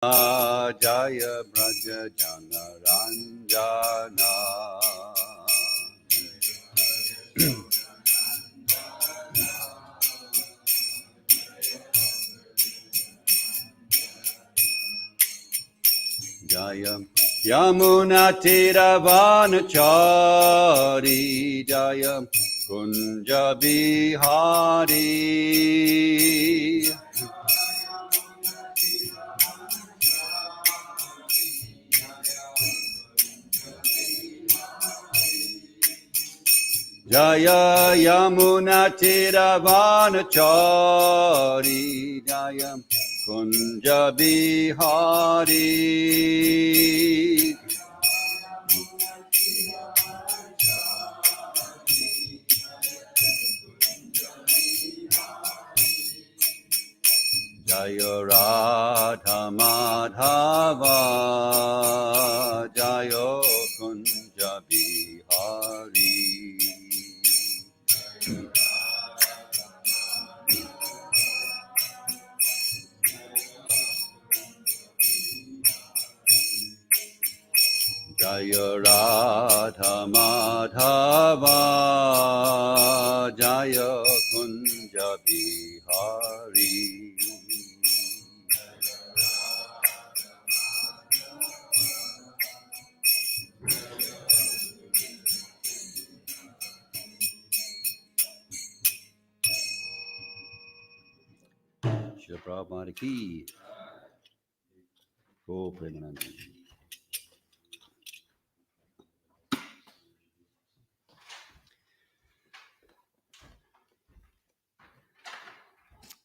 Jaya Braja Jana Ranjana Jaya Yamuna Tiravanachari Jaya Kunja Bihari Jaya Yamuna Tiravanachari Jaya Kunja Bihari Jaya Radha Madhava Jaya Kunja Bihari Jaya Radha Madhava Jaya Kunja Bihari Shri Prabhupada Ki Go Premanandi.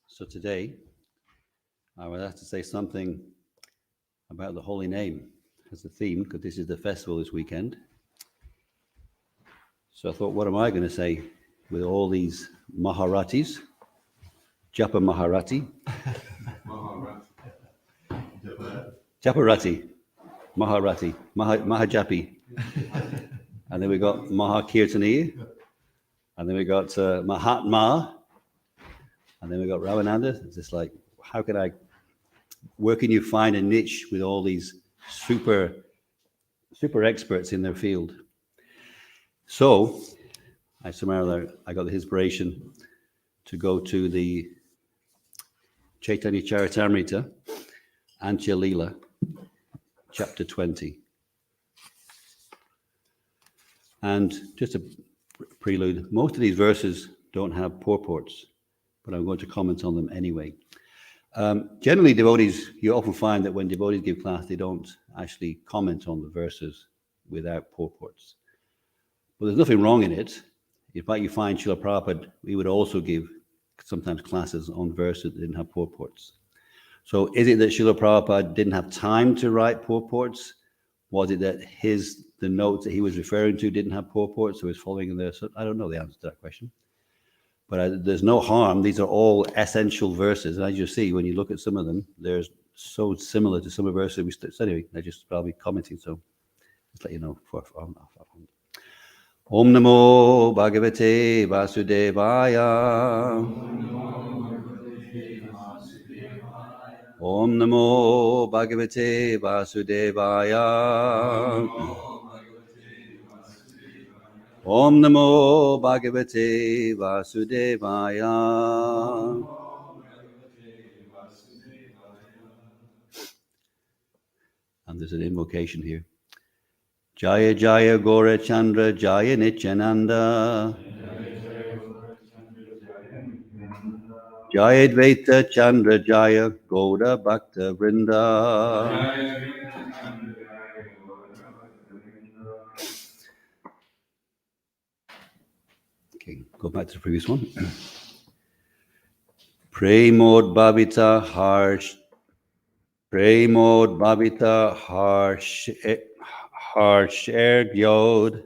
So today, I would have to say something about the holy name as a theme, because this is the festival this weekend. So I thought, what am I going to say with all these Maharatis? Japa Maharati. Japarati. Maharati. Mahajapi. And then we got Mahakirtani. And then we got Mahatma. And then we got Ravananda. It's just like, where can you find a niche with all these super experts in their field? So I got the inspiration to go to the Caitanya Caritamrta, Antya Leela, chapter 20. And just a prelude, most of these verses don't have purports, but I'm going to comment on them anyway. Generally, devotees, you often find that when devotees give class, they don't actually comment on the verses without purports. But there's nothing wrong in it. In fact, you find Srila Prabhupada, we would also give sometimes classes on verses that didn't have purports. So is it that Srila Prabhupada didn't have time to write purports? Was it that the notes that he was referring to didn't have purports, so he was following there? So I don't know the answer to that question. But there's no harm. These are all essential verses. And as you see, when you look at some of them, they're so similar to some of the verses we studied. So anyway, I just probably commenting, so just let you know. Om Namo Bhagavate Vasudevaya. Om Namo Bhagavate Vasudevaya. Om Namo Bhagavate Vasudevaya. And there's an invocation here. Jaya Jaya Gora Chandra Jaya Nityananda. Jaya Dvaita Chandra Jaya Goda Bhakta Vrinda. Okay, go back to the previous one. Premod Bhavita Harsh. Premod Bhavita Harsh Ergyod.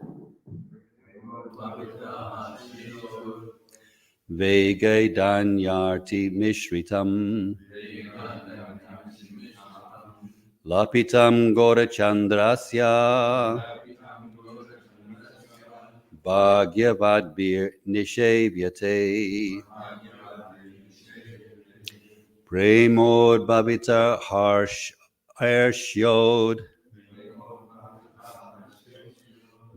Vegay Danyarti Mishritam. Lapitam Gora Chandrasya. Bhagyavad Nishevyate. Premod Bhavita Harsh Ershod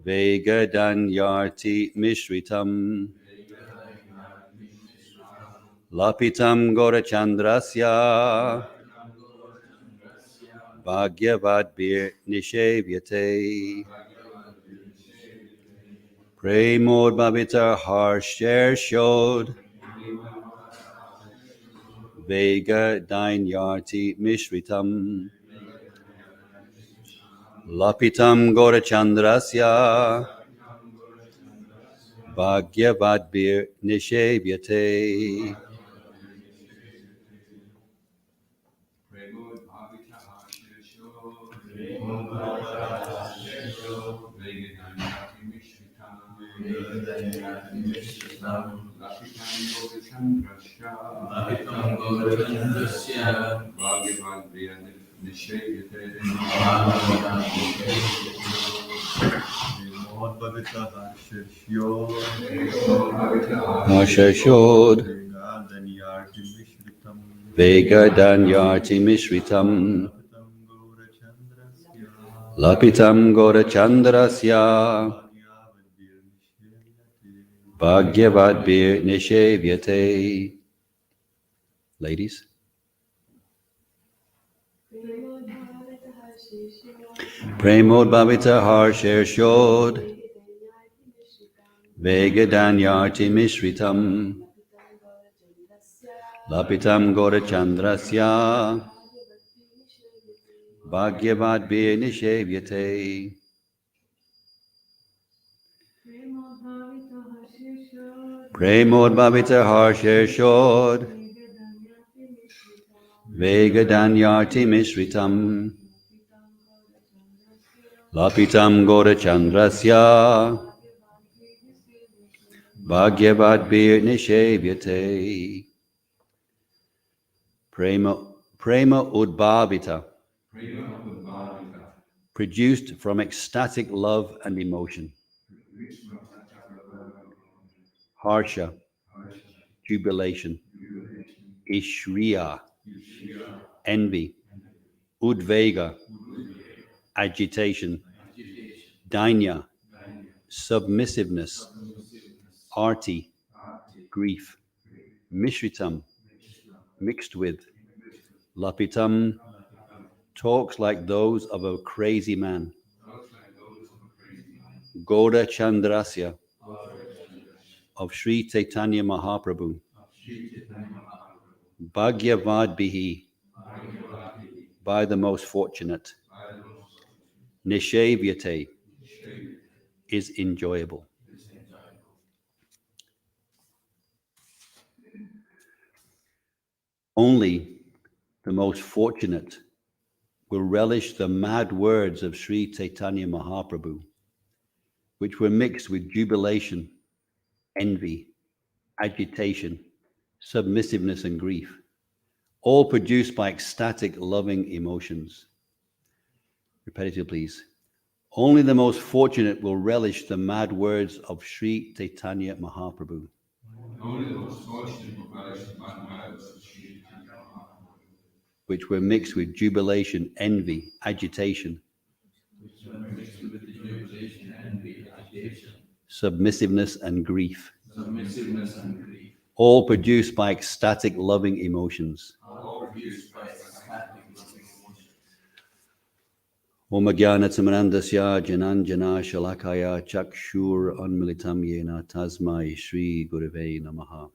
Vegadanyarti Mishritam Lapitam Gorachandrasya Bhagyavat Bir Nishevyate Premod Babita Harsher Shod Vega Dainyarti Mishritam Lapitam Gorachandrasya Bhagyavat Bir Nishevyate Harshashod Vega Danyarti Mishritam Lapitam Gorachandrasya Bhagyavat Bir Nishevyate. Ladies. Premod Bhavita Harsher Shod Vega Danyarti Mishritam Lapitam Gorachandrasya Bhagyavat Bir Nishevyate. Premod Bhavita Harsher Shod Vega Danyarti Mishritam Lapitam Gorachandrasya Bhagyavat Bir Nishevyate. Prema Udbhavita, produced from ecstatic love and emotion. Harsha, jubilation. Ishriya, envy. Udvega, agitation. Dainya, submissiveness. Arti, grief. Mishritam, mixed with. Lapitam, talks like those of a crazy man. Goda Chandrasya, of Sri Caitanya Mahaprabhu. Bhagyavadbihi, by the most fortunate. Nishevyate, is enjoyable. Only the most fortunate will relish the mad words of Sri Caitanya Mahaprabhu, which were mixed with jubilation, envy, agitation, submissiveness, and grief, all produced by ecstatic, loving emotions. Repetitive, please. Only the most fortunate will relish the mad words of Sri Caitanya Mahaprabhu. Only the most fortunate will relish the mad words of Sri Caitanya Mahaprabhu, which were mixed with jubilation, envy, agitation, submissiveness, and grief. All produced by ecstatic, loving emotions. Om Jnana Tamarandasya Jananjana Shalakaya Chakshur Unmilitam Yena Tasmai Shri Gurave Namaha.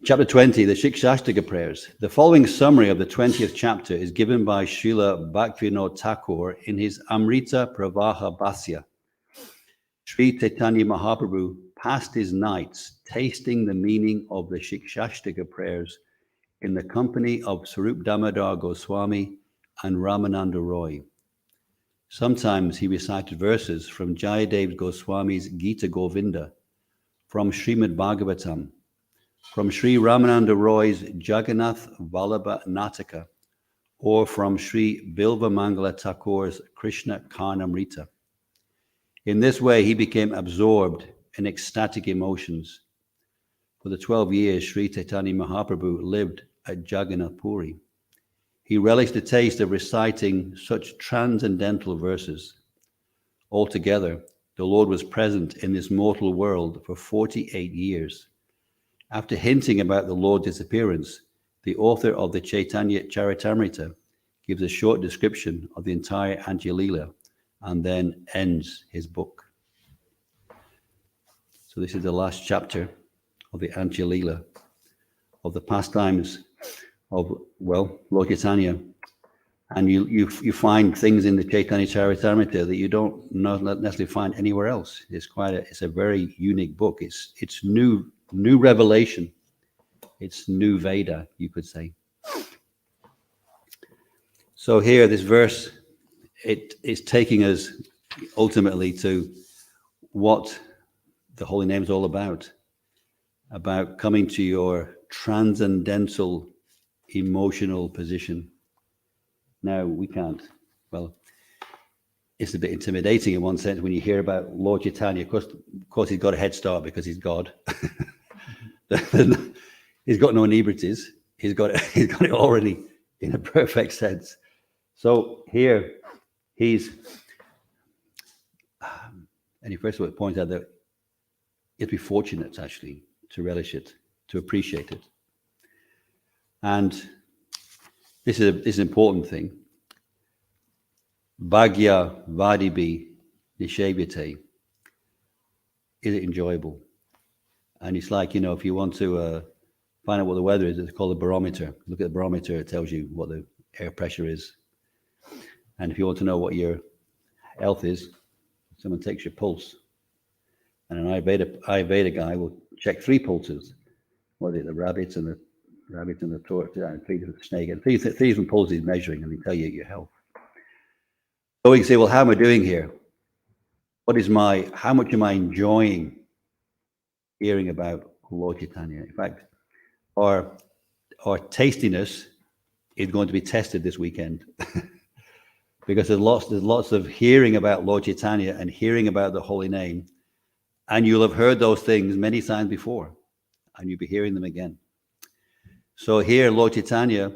Chapter 20, the Shikshashtaka prayers. The following summary of the 20th chapter is given by Srila Bhaktivinoda Thakur in his Amrita Pravaha Bhasya. Sri Caitanya Mahaprabhu passed his nights tasting the meaning of the Shikshashtaka prayers in the company of Sarup Damodar Goswami and Ramananda Roy. Sometimes he recited verses from Jayadev Goswami's Gita Govinda, from Srimad Bhagavatam, from Sri Ramananda Roy's Jagannath Vallabha Nataka, or from Sri Bilva Mangala Thakur's Krishna Karnamrita. In this way, he became absorbed in ecstatic emotions. For the 12 years Sri Caitanya Mahaprabhu lived at Jagannath Puri. He relished the taste of reciting such transcendental verses. Altogether, the Lord was present in this mortal world for 48 years. After hinting about the Lord's disappearance, the author of the Caitanya Caritamrta gives a short description of the entire Antya-lila and then ends his book. So this is the last chapter of the Antya-lila, of the pastimes of, well, Lord Caitanya. And you find things in the Caitanya Caritamrta that you don't necessarily find anywhere else. It's a very unique book. It's new revelation. It's new Veda, you could say. So here, this verse, it is taking us ultimately to what the Holy Name is all about coming to your transcendental emotional position. Now, we can't. Well, it's a bit intimidating in one sense when you hear about Lord Caitanya. Of course, he's got a head start because he's God. He's got no inebrities. He's got it already in a perfect sense. So here, and he first of all points out that you have to be fortunate, actually, to relish it, to appreciate it. And this is an important thing. Bhagya vadibi nishevyate. Is it enjoyable? And it's like, if you want to find out what the weather is, it's called a barometer. Look at the barometer, it tells you what the air pressure is. And if you want to know what your health is, someone takes your pulse. And an Ayurveda guy will check 3 pulses. What is it, the rabbit and the tortoise, and 3 different snake, and 3 different pulses he's measuring, and they tell you your health. So we can say, well, how am I doing here? How much am I enjoying hearing about Lord Caitanya? In fact, our tastiness is going to be tested this weekend. Because there's lots of hearing about Lord Caitanya and hearing about the holy name, and you'll have heard those things many times before, and you'll be hearing them again. So here, Lord Caitanya,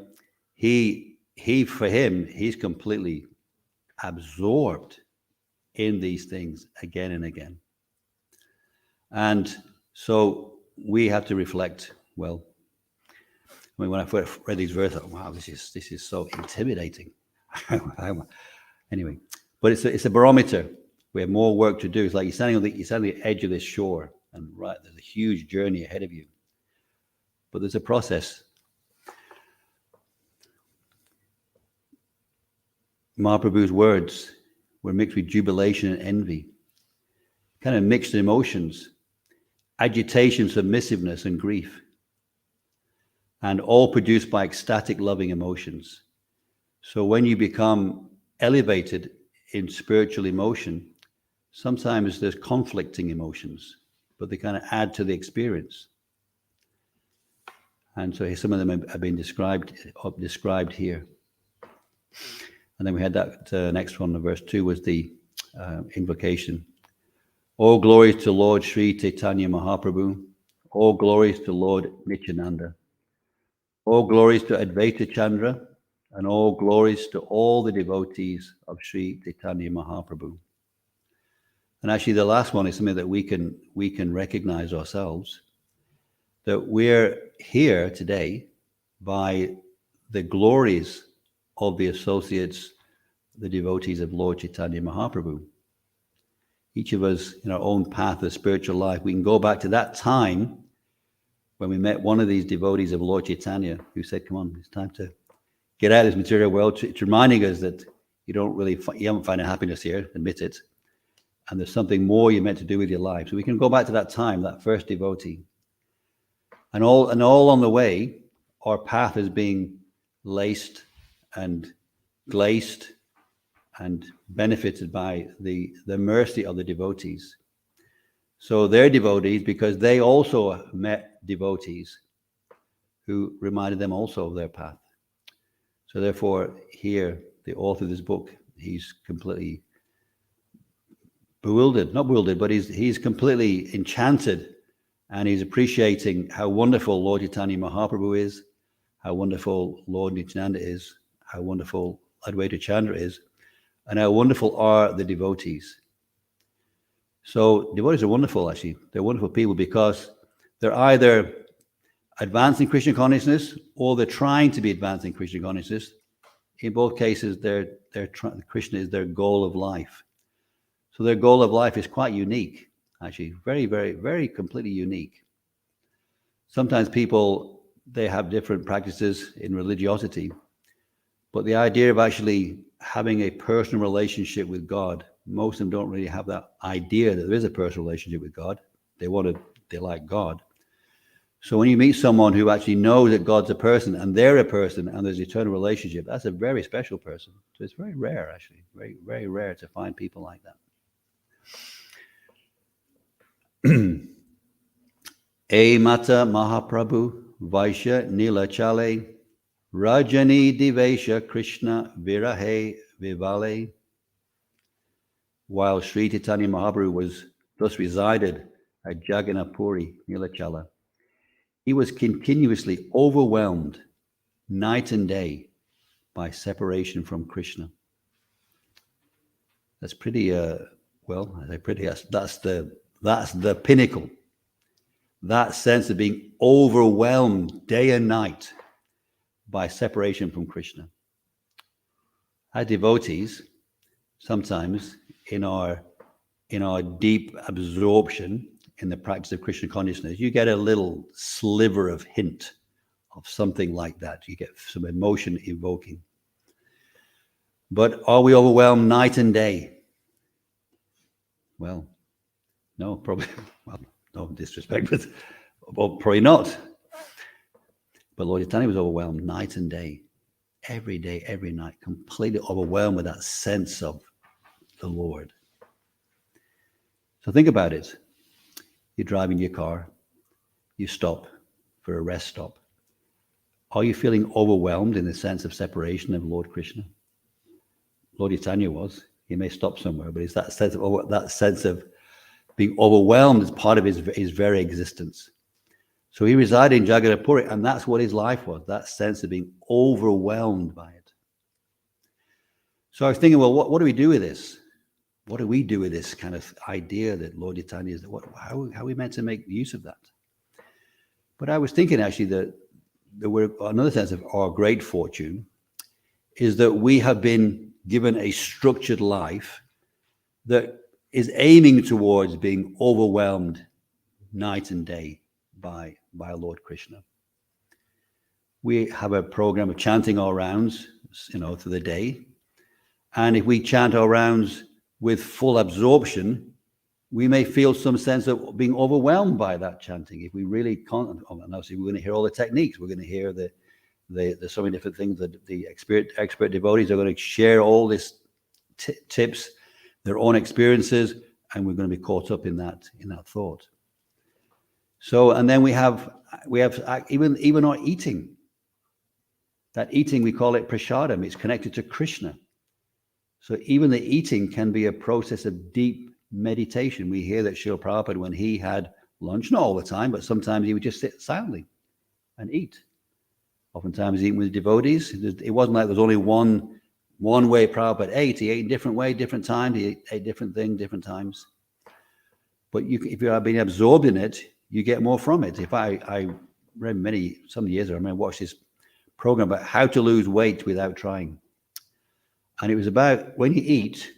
for him, he's completely absorbed in these things again and again. And so we have to reflect. Well, when I first read these verses, I thought, wow, this is so intimidating. Anyway, but it's a barometer. We have more work to do. It's like you're standing on the edge of this shore, and there's a huge journey ahead of you. But there's a process. Mahaprabhu's words were mixed with jubilation and envy, kind of mixed emotions, agitation, submissiveness, and grief, and all produced by ecstatic, loving emotions. So when you become elevated in spiritual emotion, sometimes there's conflicting emotions, but they kind of add to the experience. And so some of them have been described here. And then we had that next one, verse 2 was the invocation. All glories to Lord Sri Caitanya Mahaprabhu. All glories to Lord Nityananda. All glories to Advaita Chandra. And all glories to all the devotees of Sri Caitanya Mahaprabhu. And actually the last one is something that we can recognize ourselves, that we're here today by the glories of the associates, the devotees of Lord Caitanya Mahaprabhu. Each of us in our own path of spiritual life, we can go back to that time when we met one of these devotees of Lord Caitanya who said, come on, it's time to get out of this material world. It's reminding us that you haven't found happiness here, admit it. And there's something more you're meant to do with your life. So we can go back to that time, that first devotee. And all on the way, our path is being laced and glazed and benefited by the mercy of the devotees. So they're devotees because they also met devotees who reminded them also of their path. So therefore, here, the author of this book, he's completely not bewildered, but he's completely enchanted, and he's appreciating how wonderful Lord Caitanya Mahaprabhu is, how wonderful Lord Nityananda is, how wonderful Advaita Chandra is, and how wonderful are the devotees. So devotees are wonderful, actually. They're wonderful people because they're either advancing Krishna consciousness or they're trying to be advancing Krishna consciousness. In both cases, Krishna is their goal of life. So their goal of life is quite unique, actually. Very, very, very completely unique. Sometimes people, they have different practices in religiosity, but the idea of actually having a personal relationship with God, most of them don't really have that idea that there is a personal relationship with God. They like God. So when you meet someone who actually knows that God's a person and they're a person and there's an eternal relationship, that's a very special person. So it's very rare, actually, very, very rare to find people like that. E Mata Mahaprabhu Vaishya Nilachale Rajani Divesha Krishna Virahe Vivale. While Sri Caitanya Mahaprabhu was thus resided at Jagannath Puri, Nilachala, he was continuously overwhelmed night and day by separation from Krishna. That's pretty, that's the pinnacle. That sense of being overwhelmed day and night by separation from Krishna. As devotees, sometimes in our deep absorption in the practice of Krishna consciousness, you get a little sliver of hint of something like that. You get some emotion evoking. But are we overwhelmed night and day? Well, no, probably. Well, no disrespect, but well, probably not. But Lord Caitanya was overwhelmed night and day, every night, completely overwhelmed with that sense of the Lord. So think about it. You're driving your car, you stop for a rest stop. Are you feeling overwhelmed in the sense of separation of Lord Krishna? Lord Caitanya was. He may stop somewhere, but it's that sense of being overwhelmed as part of his very existence. So he resided in Jagannath Puri, and that's what his life was, that sense of being overwhelmed by it. So I was thinking, well, what do we do with this? What do we do with this kind of idea that Lord Caitanya is, how are we meant to make use of that? But I was thinking actually that another sense of our great fortune is that we have been given a structured life that is aiming towards being overwhelmed night and day by Lord Krishna. We have a program of chanting our rounds, through the day. And if we chant our rounds with full absorption, we may feel some sense of being overwhelmed by that chanting. If we really can't, and obviously we're going to hear all the techniques. We're going to hear there's so many different things that the expert devotees are going to share all these tips, their own experiences, and we're going to be caught up in that thought. So, and then we have even our eating. That eating, we call it prasadam. It's connected to Krishna. So even the eating can be a process of deep meditation. We hear that Srila Prabhupada, when he had lunch, not all the time, but sometimes he would just sit silently and eat. Oftentimes eating with devotees. It wasn't like there's only one way Prabhupada ate. He ate in different way, different times. He ate different things, different times. But if you are being absorbed in it, you get more from it. If I read some years ago, I watched this program about how to lose weight without trying. And it was about when you eat,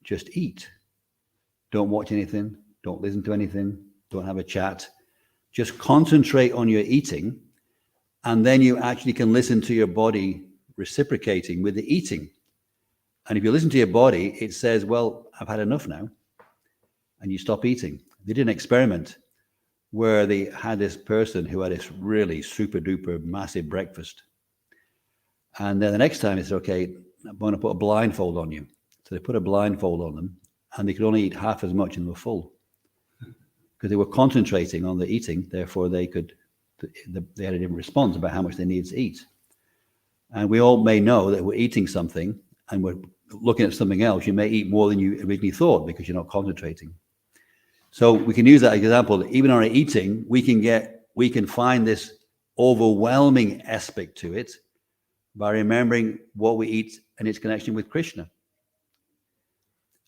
just eat. Don't watch anything. Don't listen to anything. Don't have a chat. Just concentrate on your eating. And then you actually can listen to your body reciprocating with the eating. And if you listen to your body, it says, well, I've had enough now. And you stop eating. They did an experiment where they had this person who had this really super duper massive breakfast. And then the next time they said, okay, I'm going to put a blindfold on you. So they put a blindfold on them and they could only eat half as much and they were full because they were concentrating on the eating. Therefore, they had a different response about how much they needed to eat. And we all may know that we're eating something and we're looking at something else. You may eat more than you originally thought because you're not concentrating. So we can use that example that even on our eating, we can find this overwhelming aspect to it by remembering what we eat and its connection with Krishna.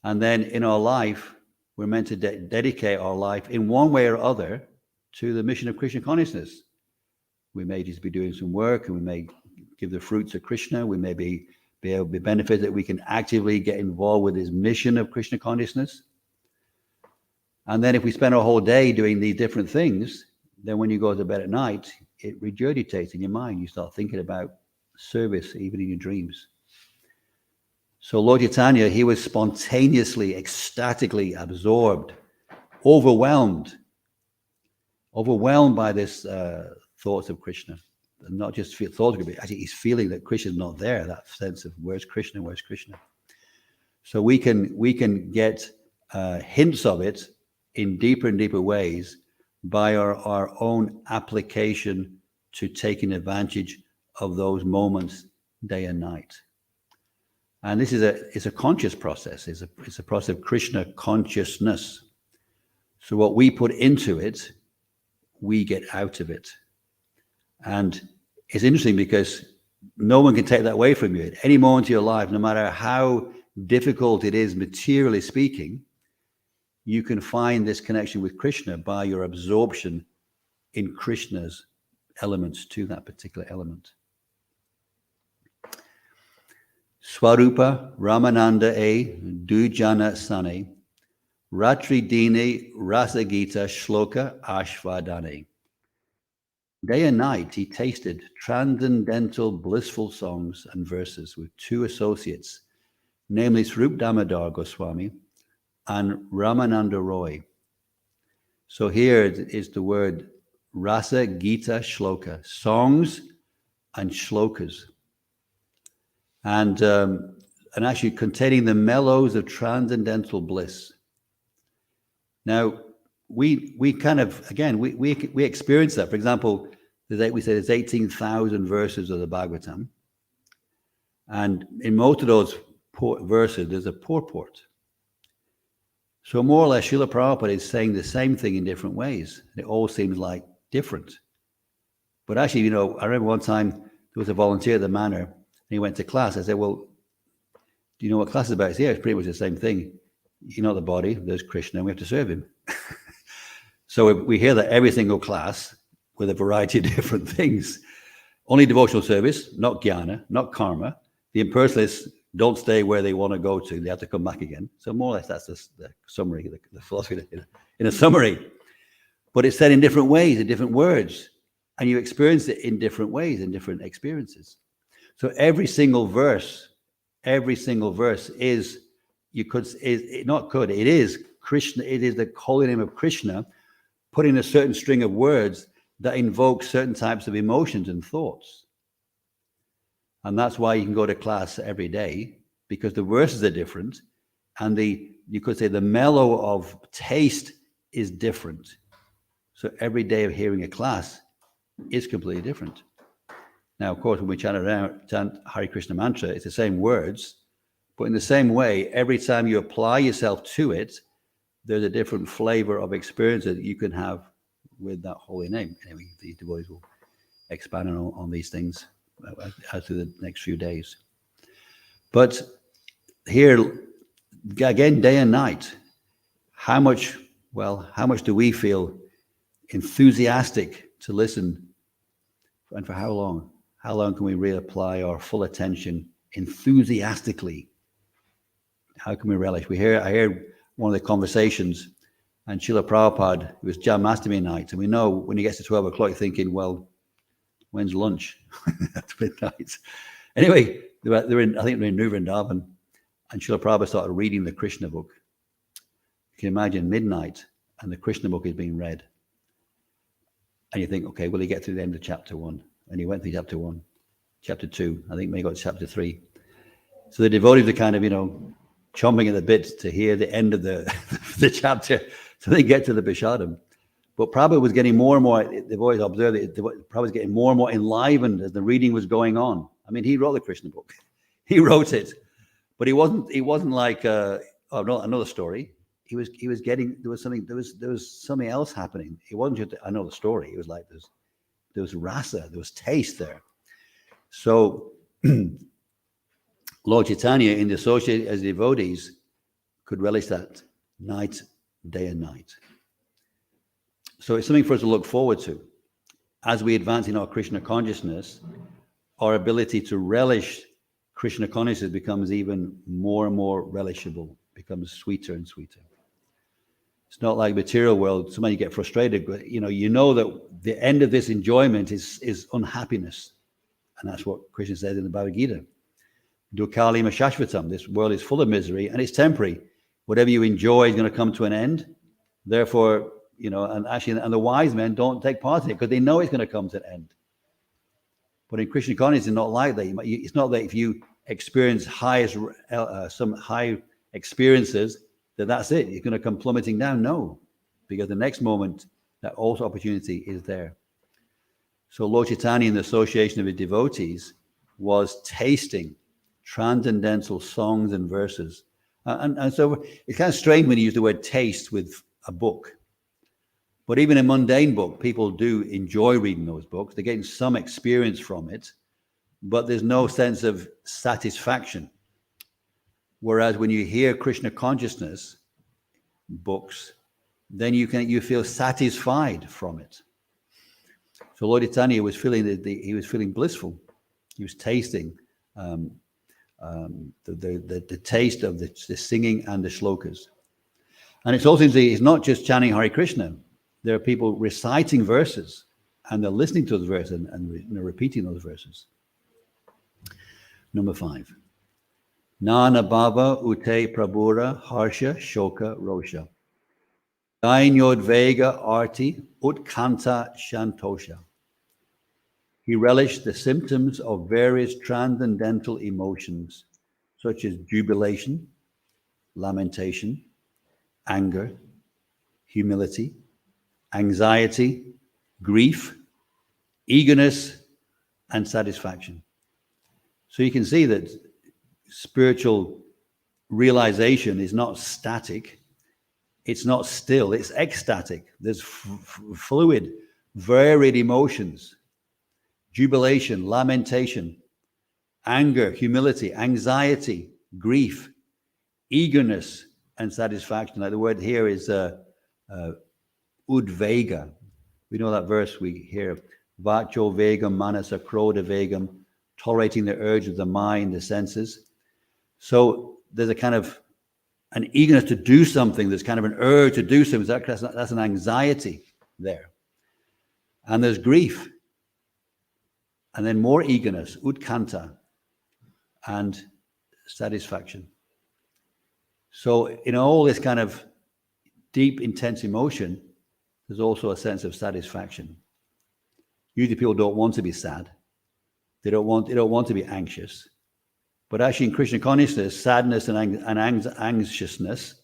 And then in our life, we're meant to dedicate our life in one way or other to the mission of Krishna consciousness. We may just be doing some work, and we may give the fruits of Krishna. We may be able to benefit that we can actively get involved with his mission of Krishna consciousness. And then if we spend our whole day doing these different things, then when you go to bed at night, it regurgitates in your mind. You start thinking about service, even in your dreams. So Lord Caitanya, he was spontaneously, ecstatically absorbed, overwhelmed by this thoughts of Krishna. And not just thoughts of it, actually he's feeling that Krishna's not there, that sense of where's Krishna, where's Krishna. So we can get hints of it in deeper and deeper ways by our own application to taking advantage of those moments day and night. And this is a conscious process. It's a process of Krishna consciousness. So what we put into it, we get out of it. And it's interesting because no one can take that away from you. At any moment of your life, no matter how difficult it is materially speaking, you can find this connection with Krishna by your absorption in Krishna's elements to that particular element. Swarupa Ramananda Dujana Sane Ratri Dine Rasagita Shloka Ashvadane. Day and night he tasted transcendental blissful songs and verses with two associates, namely Swarup Damodar Goswami and Ramananda Roy. So here is the word Rasa Gita Shloka, songs and shlokas. And actually containing the mellows of transcendental bliss. Now, we kind of, again, we experience that. For example, we say there's 18,000 verses of the Bhagavatam. And in most of those verses, there's a purport. So more or less, Srila Prabhupada is saying the same thing in different ways. It all seems like different. But actually, I remember one time there was a volunteer at the manor, and he went to class. I said, well, do you know what class is about? He said, yeah, it's pretty much the same thing. You're not the body, there's Krishna, and we have to serve him. So we hear that every single class with a variety of different things. Only devotional service, not jnana, not karma. The impersonalists don't stay where they want to go to. They have to come back again. So more or less, that's the summary, the philosophy in a summary. But it's said in different ways, in different words. And you experience it in different ways, in different experiences. So every single verse is, it is Krishna, it is the holy name of Krishna, put in a certain string of words that invoke certain types of emotions and thoughts. And that's why you can go to class every day, because the verses are different, and you could say the mellow of taste is different. So every day of hearing a class is completely different. Now, of course, when we chant Hare Krishna mantra, it's the same words, but in the same way, every time you apply yourself to it, there's a different flavor of experience that you can have with that holy name. Anyway, these devotees will expand on these things as to the next few days. But here, again, day and night, how much do we feel enthusiastic to listen? And for how long? How long can we reapply our full attention enthusiastically? How can we relish? I heard one of the conversations, and Srila Prabhupada, it was Janmashtami night, and we know when he gets to 12 o'clock, you're thinking, well, when's lunch? At midnight. Anyway, I think they're in New Vrindavan, and Srila Prabhupada started reading the Krishna book. You can imagine midnight, and the Krishna book is being read. And you think, okay, will he get to the end of chapter 1? And he went through chapter 1, chapter 2, I think maybe got to chapter 3. So the devotees are kind of, chomping at the bit to hear the end of the chapter, so they get to the Bishadam. But Prabhupada was getting more and more, the boys observed it, Prabhupada was getting more and more enlivened as the reading was going on. I mean, he wrote the Krishna book. He wrote it. But he wasn't like, another story. He was getting, there was something else happening. It wasn't just another story. It was like there was rasa, there was taste there. So Lord Caitanya, in the associate as devotees, could relish that night, day and night. So it's something for us to look forward to. As we advance in our Krishna consciousness, our ability to relish Krishna consciousness becomes even more and more relishable, becomes sweeter and sweeter. It's not like material world, somebody get frustrated, but you know that the end of this enjoyment is unhappiness. And that's what Krishna says in the Bhagavad Gita. Dukkali mashashvatam, this world is full of misery and it's temporary. Whatever you enjoy is going to come to an end. Therefore, and the wise men don't take part in it because they know it's going to come to an end. But in Krishna consciousness, it's not like that. It's not that if you experience some high experiences, that's it. You're going to come plummeting down. No, because the next moment, that also opportunity is there. So Lord Caitanya, in the association of his devotees, was tasting transcendental songs and verses. And so it's kind of strange when you use the word taste with a book. But even a mundane book, people do enjoy reading those books. They're getting some experience from it, but there's no sense of satisfaction. Whereas when you hear Krishna consciousness books, then you feel satisfied from it. So Lord Caitanya was feeling he was feeling blissful. He was tasting the taste of the singing and the shlokas. And it's also it's not just chanting Hare Krishna. There are people reciting verses, and they're listening to those verses and repeating those verses. Number 5. Nana bhava ute prabhura harsha shoka rosha. Dainyodvega arti utkanta shantosha. He relished the symptoms of various transcendental emotions, such as jubilation, lamentation, anger, humility, anxiety, grief, eagerness, and satisfaction. So you can see that spiritual realization is not static, it's not still, it's ecstatic. There's fluid, varied emotions, jubilation, lamentation, anger, humility, anxiety, grief, eagerness, and satisfaction. Like the word here is udvega. We know that verse we hear, vacho vegam manasa krodha vegam, tolerating the urge of the mind, the senses. So there's a kind of an eagerness to do something. There's kind of an urge to do something. That's an anxiety there. And there's grief. And then more eagerness, utkanta, and satisfaction. So in all this kind of deep, intense emotion, there's also a sense of satisfaction. Usually people don't want to be sad. They don't want to be anxious. But actually in Krishna consciousness, sadness and anxiousness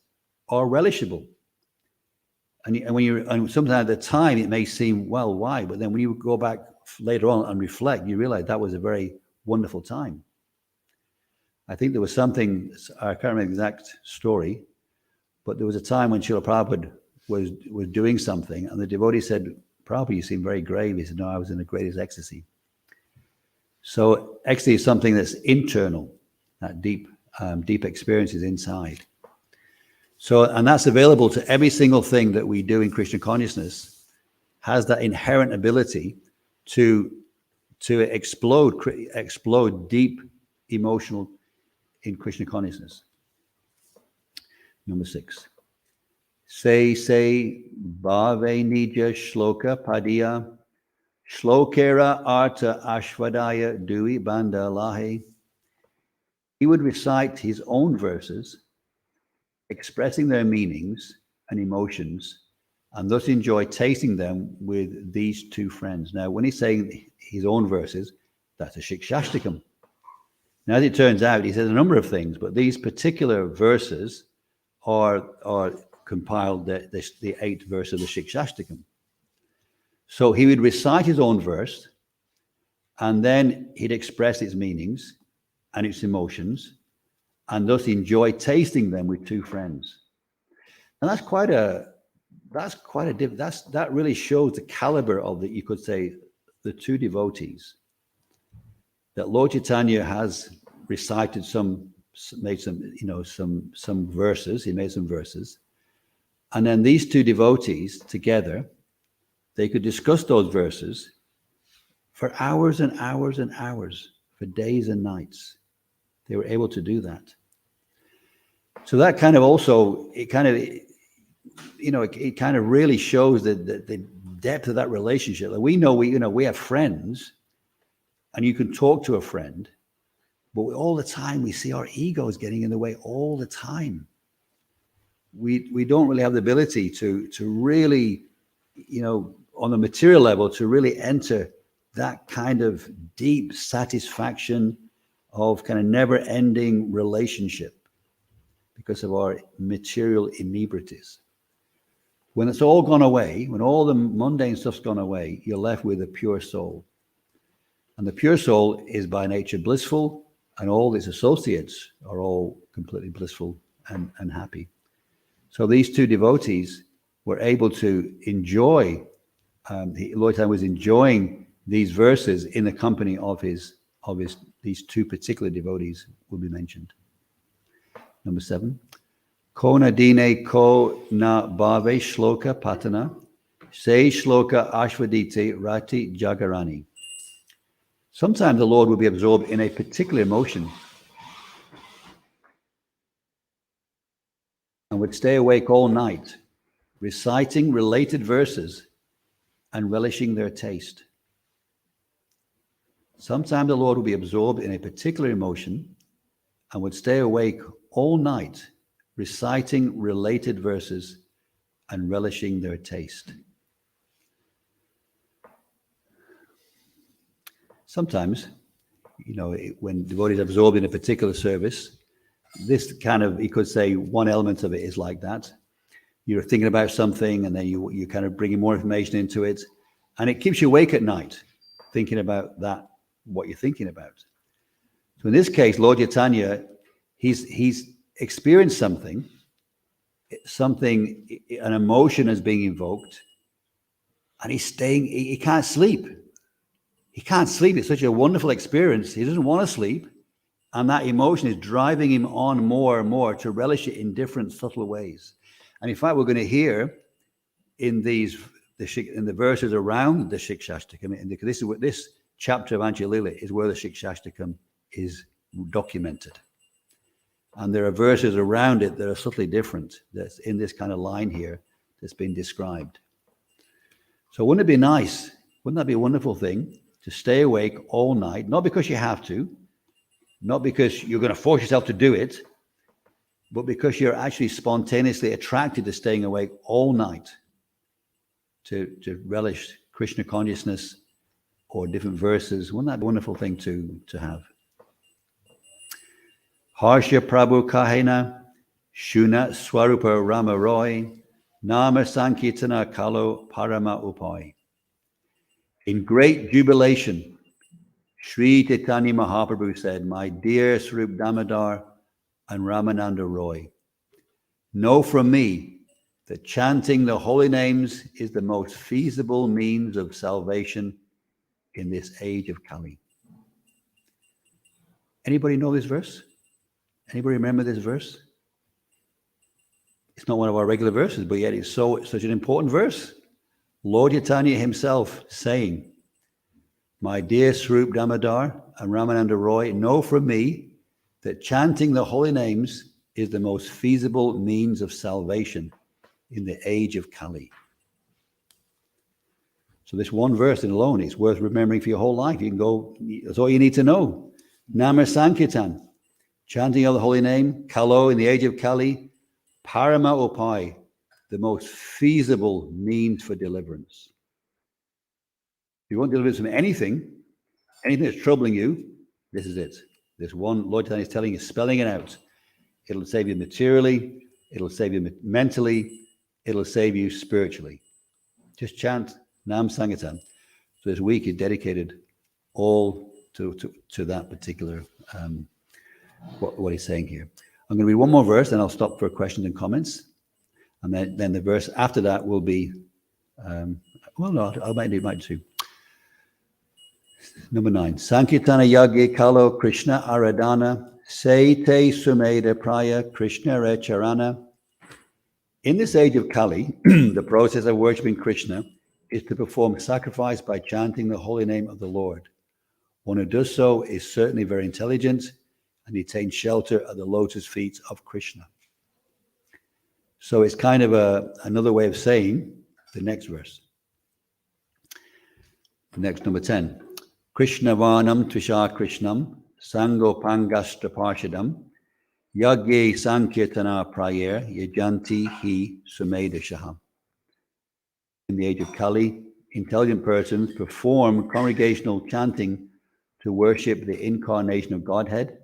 are relishable. And sometimes at the time it may seem, well, why? But then when you go back later on and reflect, you realize that was a very wonderful time. I think there was something, I can't remember the exact story, but there was a time when Srila Prabhupada was doing something, and the devotee said, Prabhupada, you seem very grave. He said, no, I was in the greatest ecstasy. So ecstasy is something that's internal, that deep experiences inside. So, and that's available to every single thing that we do in Krishna consciousness, has that inherent ability to explode deep emotional in Krishna consciousness. Number 6. Say bhave nija shloka padya shlokera arta ashvadaya dui banda lahe. He would recite his own verses, expressing their meanings and emotions, and thus enjoy tasting them with these two friends. Now, when he's saying his own verses, that's a Shikshashtakam. Now, as it turns out, he says a number of things, but these particular verses are compiled the 8th verse of the Shikshashtakam. So he would recite his own verse, and then he'd express its meanings and its emotions, and thus enjoy tasting them with two friends. And that really shows the caliber of you could say, the two devotees. that Lord Caitanya has recited made some verses. He made some verses. And then these two devotees together, they could discuss those verses for hours and hours and hours, for days and nights. They were able to do that. So that kind of also, it kind of really shows the depth of that relationship. Like we know we have friends, and you can talk to a friend, but all the time we see our egos getting in the way all the time. We don't really have the ability to really, on the material level, to really enter that kind of deep satisfaction of kind of never-ending relationship because of our material inebrities. When it's all gone away, when all the mundane stuff's gone away, you're left with a pure soul. And the pure soul is by nature blissful, and all its associates are all completely blissful and happy. So these two devotees were able to enjoy, Lord Caitanya was enjoying these verses in the company of these two particular devotees will be mentioned. Number 7. Ko na dine ko na bhave shloka patana, se shloka ashvadite rati jagarani. Sometimes the Lord will be absorbed in a particular emotion and would stay awake all night, reciting related verses and relishing their taste. Sometimes the Lord will be absorbed in a particular emotion and would stay awake all night, reciting related verses and relishing their taste. Sometimes, when devotees are absorbed in a particular service, this kind of, you could say one element of it is like that. You're thinking about something and then you kind of bringing more information into it, and it keeps you awake at night, thinking about that, what you're thinking about. So in this case, Lord Caitanya, he's experienced something, an emotion is being invoked, and he can't sleep. He can't sleep. It's such a wonderful experience. He doesn't want to sleep. And that emotion is driving him on more and more to relish it in different subtle ways. And in fact, we're going to hear in the verses around the Shikshashtakam, this chapter of Anjalila is where the Shikshashtakam is documented. And there are verses around it that are subtly different, that's in this kind of line here that's been described. So wouldn't it be nice? Wouldn't that be a wonderful thing? To stay awake all night, not because you have to, not because you're going to force yourself to do it, but because you're actually spontaneously attracted to staying awake all night to relish Krishna consciousness or different verses. Wouldn't that be a wonderful thing to have? Harsha Prabhu Kahena, Shuna Swarupa Rama Roy, Nama Sankirtana Kalo Parama Upai. In great jubilation, Sri Caitanya Mahaprabhu said, "My dear Swarup Damodar and Ramananda Roy, know from me that chanting the holy names is the most feasible means of salvation in this age of Kali." Anybody know this verse? Anybody remember this verse? It's not one of our regular verses, but yet it's such an important verse. Lord Caitanya himself saying, "My dear Swarup Damodar and Ramananda Roy, know from me that chanting the holy names is the most feasible means of salvation in the age of Kali." So this one verse alone is worth remembering for your whole life. You can go, that's all you need to know. Nama Sankirtan, chanting of the holy name, Kalo, in the age of Kali, Parama Upai, the most feasible means for deliverance. If you want deliverance from anything that's troubling you, this is it. This one, Lord Caitanya is telling you, spelling it out. It'll save you materially, it'll save you mentally, it'll save you spiritually. Just chant Nam Sankirtan. So this week is dedicated all to that particular, what he's saying here. I'm going to read one more verse, and I'll stop for questions and comments. And then the verse after that will be, I might do two. Number 9. Sankirtana Yagya Kalo Krishna Aradhana Seite Sumeda Praya Krishna Recharana. In this age of Kali, the process of worshipping Krishna is to perform sacrifice by chanting the holy name of the Lord. One who does so is certainly very intelligent and he attains shelter at the lotus feet of Krishna. So it's kind of another way of saying the next verse. The next, number 10. Krishna Varnam Tushar Krishnam Sango Pangastra Parshadam Yagye Sankirtana Prayer Yajanti Hi Sumedashaham. In the age of Kali, intelligent persons perform congregational chanting to worship the incarnation of Godhead,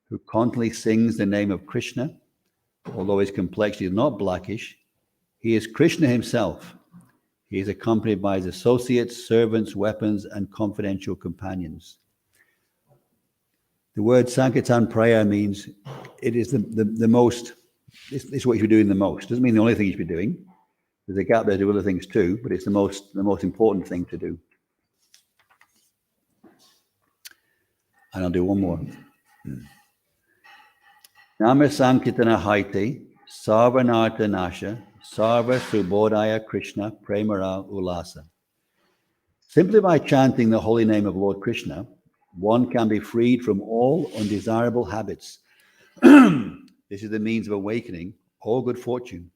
who constantly sings the name of Krishna. Although his complexity is not blackish, he is Krishna himself. He is accompanied by his associates, servants, weapons, and confidential companions. The word Sankirtan prayer means it is the most, this is what you should be doing the most. Doesn't mean the only thing you should be doing. There's a gap there to do other things too, but it's the most important thing to do. And I'll do one more. Nama Sankirtana Haite, Sarvanartha Nasha, Sarva Subodhaya Krishna Premara Ulasa. Simply by chanting the holy name of Lord Krishna, one can be freed from all undesirable habits. This is the means of awakening all good fortune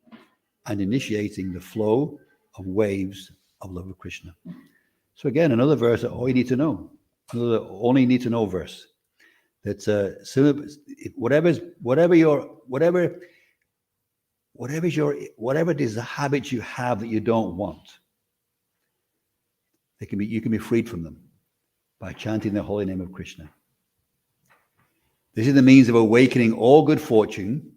and initiating the flow of waves of love of Krishna. So again, another verse that all you need to know, another only need to know verse. That's whatever habits you have that you don't want, you can be freed from them by chanting the holy name of Krishna. This is the means of awakening all good fortune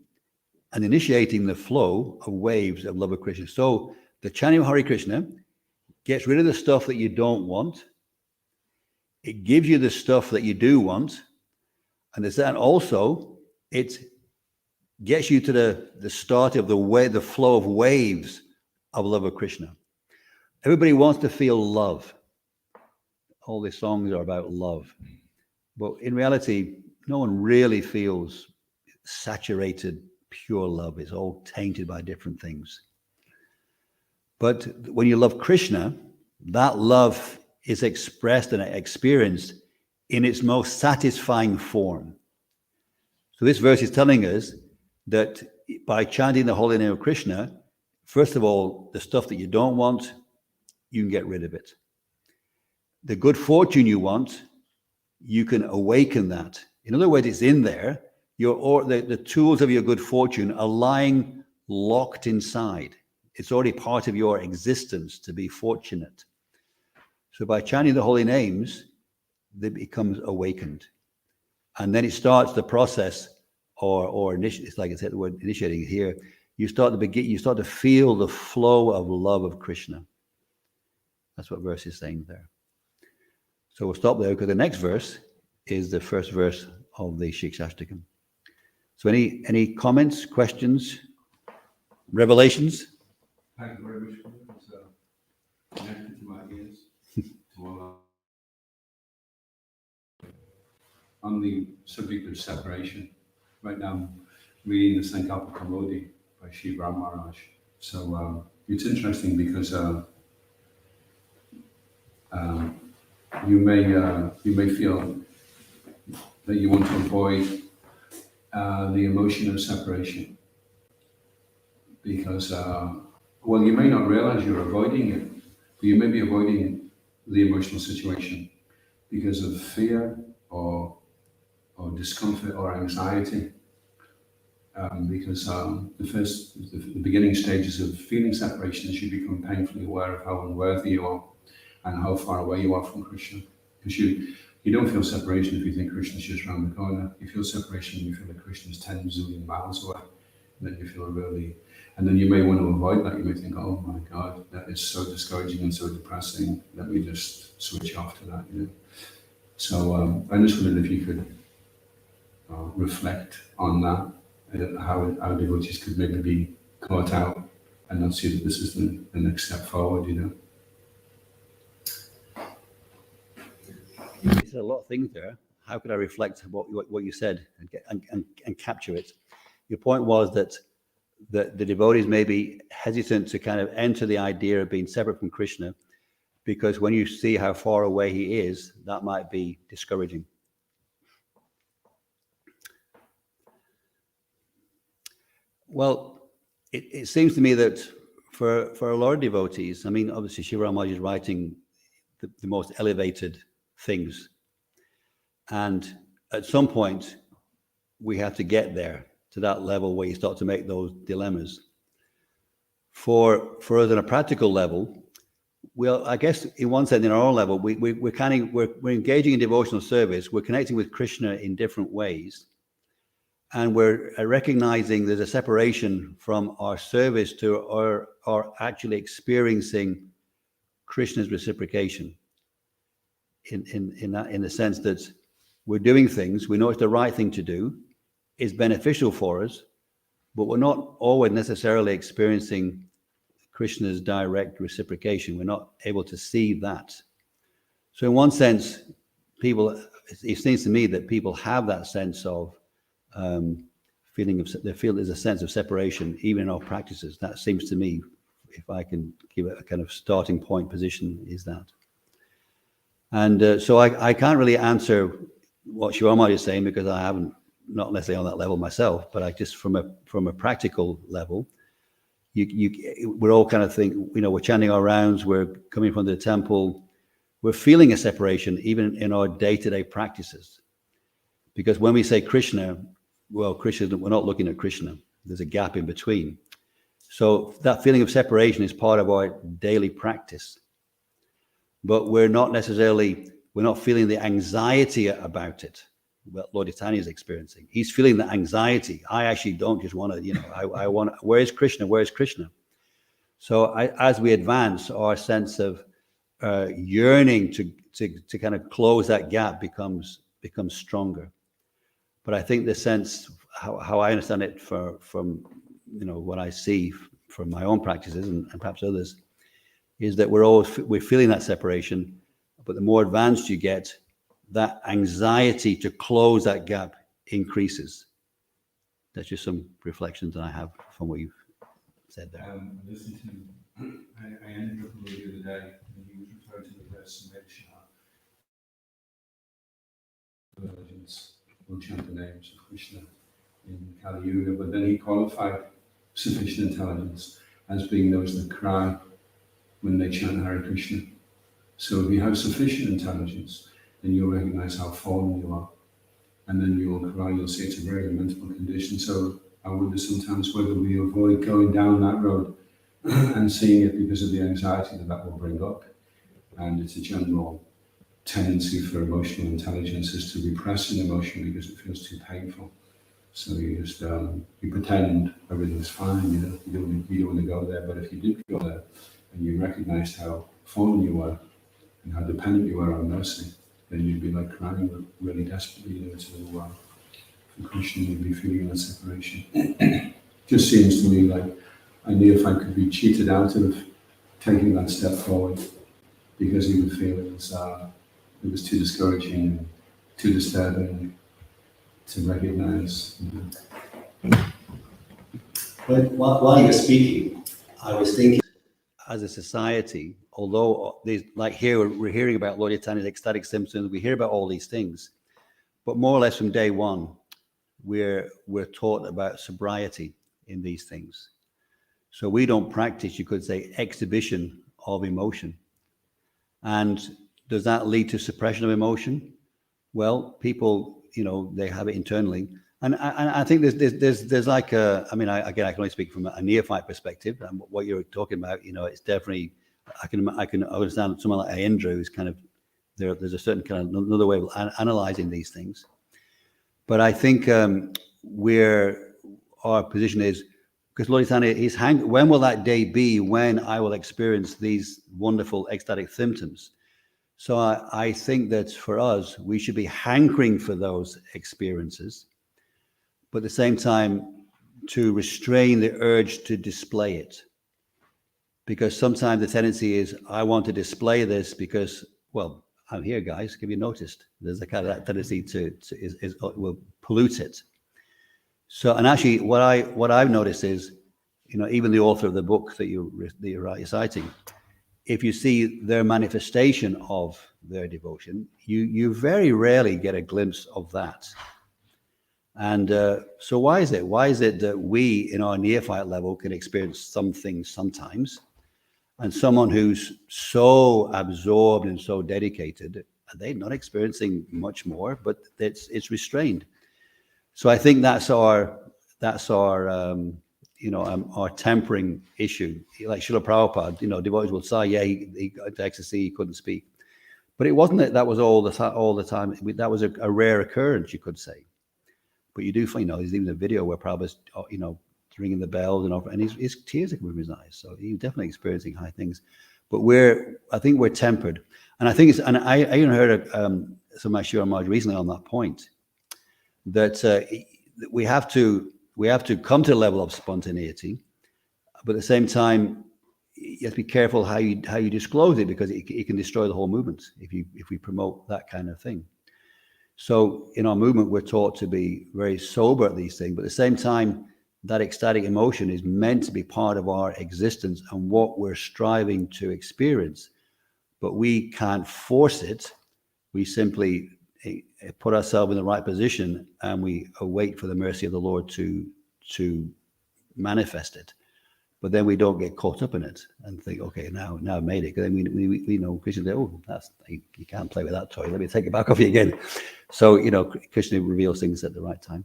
and initiating the flow of waves of love of Krishna. So the chanting of Hare Krishna gets rid of the stuff that you don't want. It gives you the stuff that you do want. And there's that also, it gets you to the start of the flow of waves of love of Krishna. Everybody wants to feel love. All these songs are about love. But in reality, no one really feels saturated, pure love. It's all tainted by different things. But when you love Krishna, that love is expressed and experienced in its most satisfying form. So this verse is telling us that by chanting the holy name of Krishna, first of all, the stuff that you don't want, you can get rid of it. The good fortune you want, you can awaken that. In other words, it's in there. The tools of your good fortune are lying locked inside. It's already part of your existence to be fortunate. So by chanting the holy names, it becomes awakened. And then it starts the process, or it's like I said, the word initiating here. You start to feel the flow of love of Krishna. That's what verse is saying there. So we'll stop there because the next verse is the first verse of the Shikshashtakam. So any comments, questions, revelations? Thank you very much. It's connected to my ideas. On the subject of separation, right now I'm reading the Sankalpa Kamodi by Sri Ram Maharaj. So it's interesting because you may feel that you want to avoid the emotion of separation because you may not realize you're avoiding it, but you may be avoiding the emotional situation because of fear or discomfort or anxiety. Because the beginning stages of feeling separation is you become painfully aware of how unworthy you are and how far away you are from Krishna. Because you don't feel separation if you think Krishna's just around the corner. You feel separation when you feel that Krishna's 10 zillion miles away. And then you feel and then you may want to avoid that. You may think, oh my God, that is so discouraging and so depressing. Let me just switch off to that, So I just wondered if you could reflect on that, how devotees could maybe be caught out and not see that this is the next step forward, said a lot of things there. How could I reflect what you said and capture it? Your point was that the devotees may be hesitant to kind of enter the idea of being separate from Krishna, because when you see how far away he is, that might be discouraging. Well, it seems to me that for a lot of devotees, I mean, obviously Shiva Ramanuja is writing the most elevated things. And at some point, we have to get there to that level where you start to make those dilemmas. For us on a practical level, well, I guess in one sense, in our own level, we're engaging in devotional service. We're connecting with Krishna in different ways, and we're recognizing there's a separation from our service to our actually experiencing Krishna's reciprocation. In the sense that we're doing things, we know it's the right thing to do, it's beneficial for us, but we're not always necessarily experiencing Krishna's direct reciprocation. We're not able to see that. So in one sense, it seems to me that people have that sense of they feel there's a sense of separation even in our practices. That seems to me, if I can give it a kind of starting point position, is that. And so I can't really answer what Shivamaya is saying, because I haven't, not necessarily on that level myself, but I just from a practical level, we're all kind of we're chanting our rounds, we're coming from the temple, we're feeling a separation even in our day-to-day practices. Because when we say Krishna, well, Krishna, we're not looking at Krishna. There's a gap in between. So that feeling of separation is part of our daily practice. But we're not feeling the anxiety about it. What Lord Caitanya is experiencing. He's feeling the anxiety. I actually don't just want to, I want, where is Krishna? Where is Krishna? So as we advance, our sense of yearning to kind of close that gap becomes stronger. But I think the sense, how I understand it from what I see from my own practices and perhaps others, is that we're feeling that separation, but the more advanced you get, that anxiety to close that gap increases. That's just some reflections that I have from what you've said there. I ended up with the other day, and he was referring to the verse in Intelligence will chant the names of Krishna in Kali Yuga, but then he qualified sufficient intelligence as being those that cry when they chant Hare Krishna. So if you have sufficient intelligence, then you'll recognize how fallen you are. And then you'll cry, you'll say it's a very lamentable condition. So I wonder sometimes whether we avoid going down that road and seeing it because of the anxiety that will bring up. And it's a general tendency for emotional intelligence is to repress an emotion because it feels too painful. So you just you pretend everything's fine, you don't want to go there. But if you did go there and you recognized how fallen you were and how dependent you are on mercy, then you'd be like crying really desperately for Krishna. You'd be feeling that separation. Just seems to me like I knew if I could be cheated out of taking that step forward, because he would feel it was too discouraging and too disturbing to recognize. While you were speaking, I was thinking, as a society, although like here we're hearing about Lord Chaitanya's ecstatic symptoms, we hear about all these things, but more or less from day one, we're taught about sobriety in these things. So we don't practice, you could say, exhibition of emotion. And does that lead to suppression of emotion? Well, people, they have it internally. And I think there's like I can only speak from a neophyte perspective, and what you're talking about, it's definitely, I can understand someone like Indra who's kind of, there's a certain kind of another way of analyzing these things. But I think our position is, because Lord Chaitanya, when will that day be when I will experience these wonderful ecstatic symptoms? So I think that for us, we should be hankering for those experiences, but at the same time, to restrain the urge to display it. Because sometimes the tendency is, I want to display this because, well, I'm here, guys. Have you noticed? There's a kind of that tendency will pollute it. So, and actually, what I've noticed is, even the author of the book that you're citing, if you see their manifestation of their devotion, you very rarely get a glimpse of that. And so why is it? Why is it that we, in our neophyte level, can experience some things sometimes, and someone who's so absorbed and so dedicated, they're not experiencing much more, but it's restrained. So I think that's our our tempering issue. Like Srila Prabhupada, devotees will say, yeah, he got ecstasy, he couldn't speak. But it wasn't that was all the time. That was a rare occurrence, you could say. But you do find, there's even a video where Prabhupada's, ringing the bells and his tears are coming from his eyes. So he's definitely experiencing high things. But I think we're tempered. And I think I even heard some of my Shri Maharaj recently on that point, that we have to come to a level of spontaneity, but at the same time, you have to be careful how you disclose it, because it can destroy the whole movement if we promote that kind of thing. So in our movement, we're taught to be very sober at these things, but at the same time, that ecstatic emotion is meant to be part of our existence and what we're striving to experience. But we can't force it. We simply put ourselves in the right position, and we await for the mercy of the Lord to manifest it. But then we don't get caught up in it and think, okay, now I've made it. Because then we know Krishna says, oh, you can't play with that toy. Let me take it back off you again. So Krishna reveals things at the right time.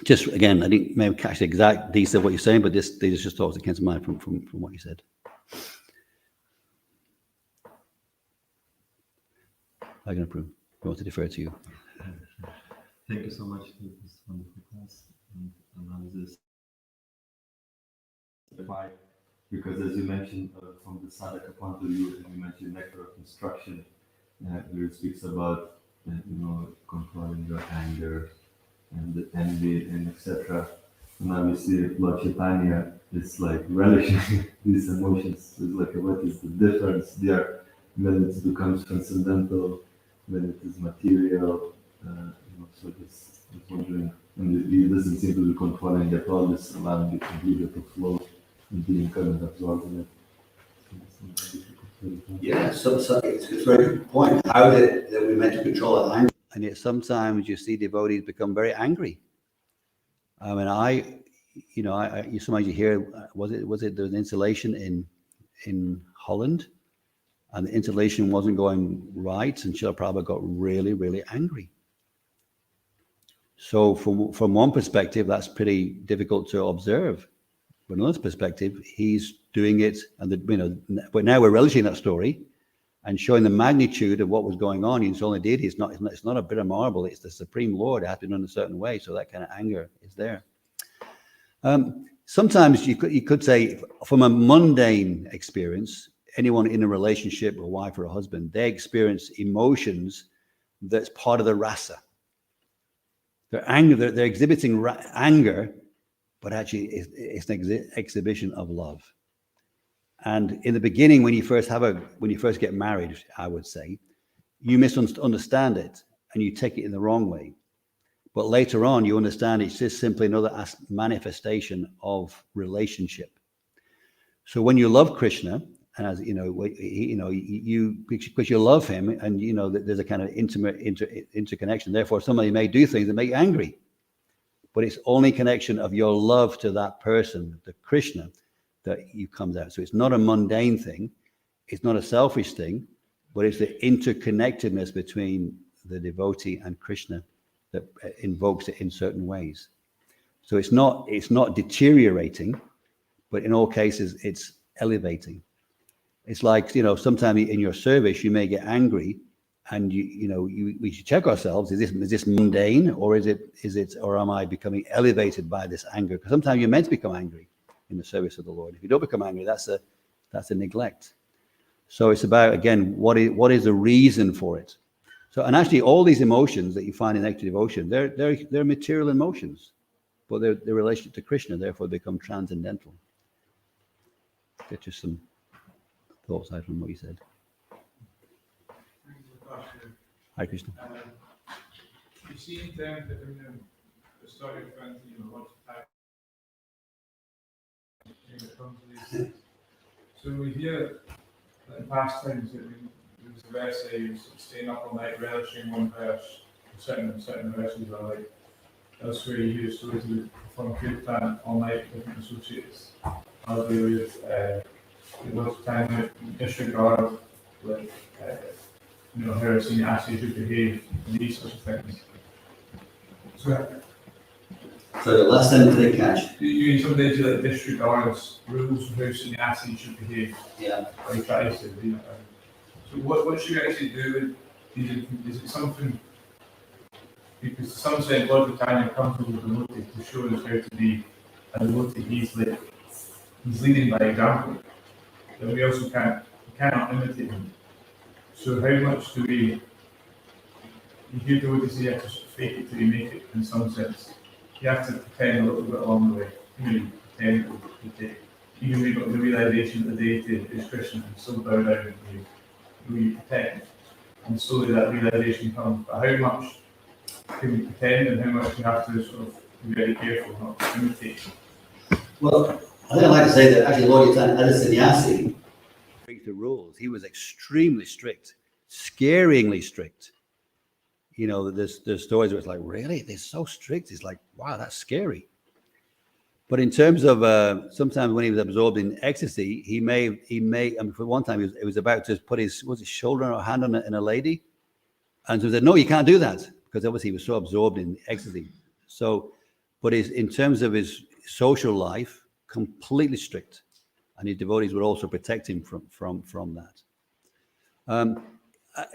Just again, I didn't maybe catch the exact detail of what you're saying, but these are just thoughts that came to mind from what you said. I can approve. I want to defer to you. Thank you so much for this wonderful class and analysis. Because as you mentioned, from the sadhaka point of view, and you mentioned nectar of instruction, where it speaks about controlling your anger and the envy and etc. And obviously, Lord Caitanya is like relishing these emotions. It's like, what is the difference there when it becomes transcendental, when it is material? So just wondering, and he doesn't seem to be controlling at all, just allowing it completely to flow and being kind of absorbed in it. Yeah, so it's a very good point. How is it that we're meant to control our anger? And yet sometimes you see devotees become very angry. I mean, sometimes you hear, was it there was an installation in Holland, and the installation wasn't going right, and Srila Prabhupada got really, really angry. So from one perspective, that's pretty difficult to observe. From another perspective, he's doing it, and but now we're relishing that story and showing the magnitude of what was going on. It's only deity. It's not a bit of marble. It's the Supreme Lord. It has to be done in a certain way. So that kind of anger is there. Sometimes you could say, from a mundane experience, anyone in a relationship, a wife or a husband, they experience emotions that's part of the rasa. They're exhibiting anger, but actually it's an exhibition of love. And in the beginning, when you first get married, I would say, you misunderstand it and you take it in the wrong way. But later on, you understand it's just simply another manifestation of relationship. So when you love Krishna, and as because you love him, and that there's a kind of intimate interconnection. Therefore, somebody may do things that make you angry, but it's only connection of your love to that person, the Krishna, that you comes out. So it's not a mundane thing, it's not a selfish thing, but it's the interconnectedness between the devotee and Krishna that invokes it in certain ways. So it's not deteriorating, but in all cases it's elevating. It's like, sometimes in your service you may get angry, and we should check ourselves: is this mundane, or or am I becoming elevated by this anger? Because sometimes you're meant to become angry in the service of the Lord. If you don't become angry, that's a neglect. So it's about, again, what is the reason for it? So, and actually, all these emotions that you find in active devotion, they're material emotions, but they're related to Krishna, therefore become transcendental. Get just some thoughts out from what you said. Hare Krishna. You see in terms of the story of friends, lots of time when it comes to these things. So we hear in past times that there was a verse saying staying up all night, relishing one verse, certain verses are like elsewhere you hear stories of from Kirtan all night with different associates. Other with lots of time with disregard, like how senior asks you to behave, and these sorts of things. So the last sentence I didn't catch. You some days that disregards rules of how sannyasi should behave. Yeah. Like tries to, So what should you actually do? Is it something? Because some say Lord Caitanya comes with the devotee to show us how to be a devotee. He's leading by example. Then we also cannot imitate him. So how much do we? You hear devotees say you have to fake it till you make it in some sense. You have to pretend a little bit along the way. Pretend to take. Even we got the realization that the deity is Krishna and still bow down and you pretend. And slowly that realization comes. But how much can we pretend and how much we have to sort of be very careful not to imitate? Well, I think I'd like to say that actually Lord Caitanya, as a sannyasi, break the rules. He was extremely strict, scaringly strict. There's stories where it's like, really? They're so strict. It's like, wow, that's scary. But in terms of sometimes when he was absorbed in ecstasy, he may. I mean, for one time, he was about to put his shoulder or hand on in a lady, and so he said, no, you can't do that, because obviously he was so absorbed in ecstasy. So, but in terms of his social life, completely strict, and his devotees would also protect him from that.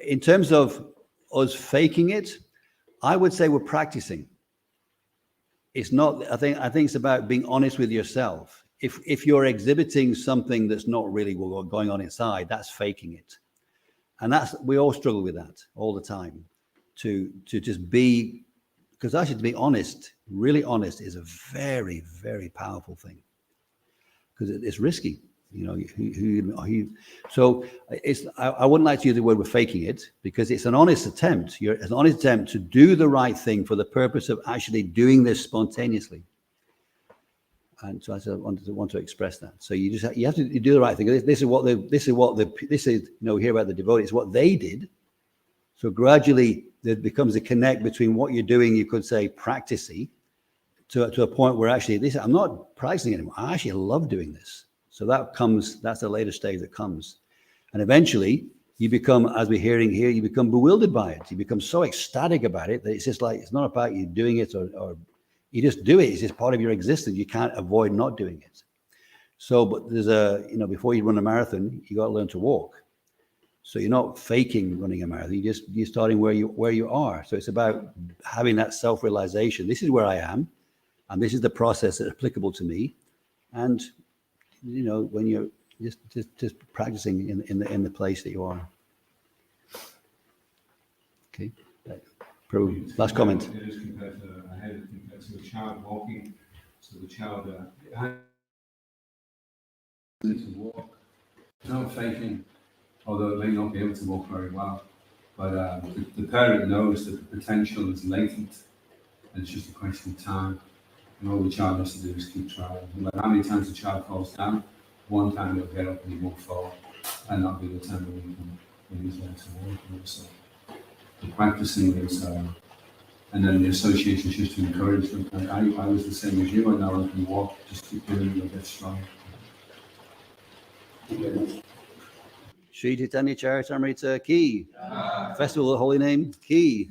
In terms of us faking it, I would say we're practicing. It's not. I think it's about being honest with yourself. If you're exhibiting something that's not really going on inside, that's faking it, and we all struggle with that all the time. To just be, because actually to be honest, really honest, is a very, very powerful thing, because it's risky. So I wouldn't like to use the word we're faking it, because it's an honest attempt. It's an honest attempt to do the right thing for the purpose of actually doing this spontaneously. And so I want to express that. So you have to do the right thing. This is hear about the devotees, what they did. So gradually there becomes a connect between what you're doing, you could say practicing, to a point where actually I'm not practicing anymore. I actually love doing this. So that's the later stage that comes. And eventually you become, as we're hearing here, you become bewildered by it. You become so ecstatic about it that it's just like, it's not about you doing it or you just do it. It's just part of your existence. You can't avoid not doing it. So, but there's before you run a marathon, you got to learn to walk. So you're not faking running a marathon. You're starting where you are. So it's about having that self-realization. This is where I am, and this is the process that's applicable to me. And when you're just practicing in the place that you are. Okay. Last comment. It is compared to a child walking. So the child needs to walk. No faking, although it may not be able to walk very well. But the parent knows that the potential is latent, and it's just a question of time. And all the child has to do is keep trying. No matter how many times the child falls down, one time he'll get up and he won't fall. And that'll be the time when he's learning to walk. So the practicing is, and then the association is just to encourage them. I was the same as you, and now I can walk, just keep doing it, you'll get strong. Thank you very much. Shri Caitanya Caritamrta Ki. Festival of the Holy Name Ki.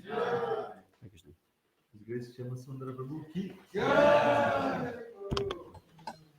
His Grace Shyamsundar Prabhu Ki.